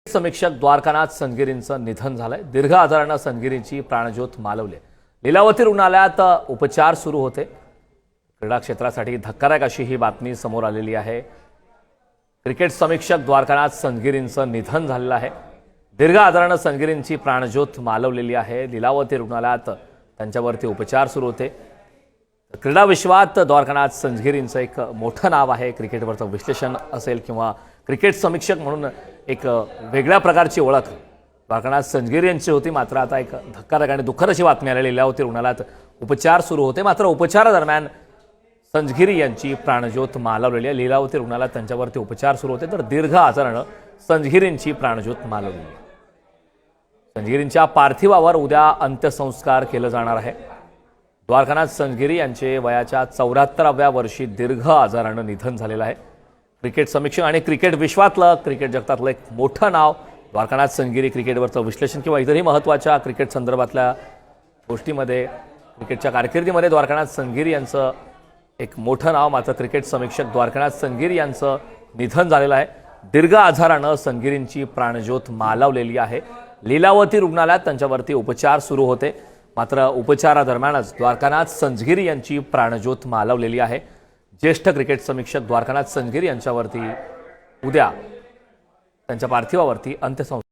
समीक्षक द्वारकानाथ संजगिरींचं निधन झालंय। दीर्घ आजारानं संजगिरींची प्राणज्योत मालवली। लीलावती रुग्णालयात उपचार सुरू होते। क्रीडा क्षेत्रासाठी धक्कादायक अशी ही बातमी समोर आलेली आहे। क्रिकेट समीक्षक द्वारकानाथ संजगिरींचं निधन झालेलं आहे। दीर्घ आजारानं संजगिरींची प्राणज्योत मालवलेली आहे। लीलावती रुग्णालयात त्यांच्यावरती उपचार सुरू होते। क्रीडा विश्वात द्वारकानाथ संजगिरींचं एक मोठं नाव आहे। क्रिकेटवरचं विश्लेषण असेल किंवा क्रिकेट समीक्षक म्हणून एक वेगळ्या प्रकारची ओळख द्वारकानाथ संजगिरी यांची होती। मात्र आता एक धक्कादायक आणि दुःखद अशी बातमी आलेली लीलावती रुग्णालयात उपचार सुरू होते। मात्र उपचारादरम्यान संजगिरी यांची प्राणज्योत मालवलेली आहे। लीलावती रुग्णालयात त्यांच्यावरती उपचार सुरू होते, तर दीर्घ आजारानं संजगिरींची प्राणज्योत मालवली आहे। संजगिरींच्या पार्थिवावर उद्या अंत्यसंस्कार केले जाणार आहे। द्वारकानाथ संजगिरी यांचे वयाच्या 74व्या वर्षी दीर्घ आजारानं निधन झालेलं आहे। क्रिकेट समीक्षक आणि क्रिकेट विश्वातलं, क्रिकेट जगतातलं एक मोठं नाव द्वारकानाथ संजगिरी। क्रिकेटवरचं विश्लेषण किंवा इतरही महत्त्वाच्या क्रिकेट संदर्भातल्या गोष्टीमध्ये, क्रिकेटच्या कारकिर्दीमध्ये द्वारकानाथ संजगिरी यांचं एक मोठं नाव। मात्र क्रिकेट समीक्षक द्वारकानाथ संजगिरी यांचं निधन झालेलं आहे। दीर्घ आजारानं संजगिरींची प्राणज्योत मालवलेली आहे। लीलावती रुग्णालयात त्यांच्यावरती उपचार सुरू होते, मात्र उपचारादरम्यानच द्वारकानाथ संजगिरी यांची प्राणज्योत मालवलेली आहे। ज्येष्ठ क्रिकेट समीक्षक द्वारकानाथ संजगिरी यांच्यावरती उद्या त्यांच्या पार्थिवावरती अंत्यसंस्कार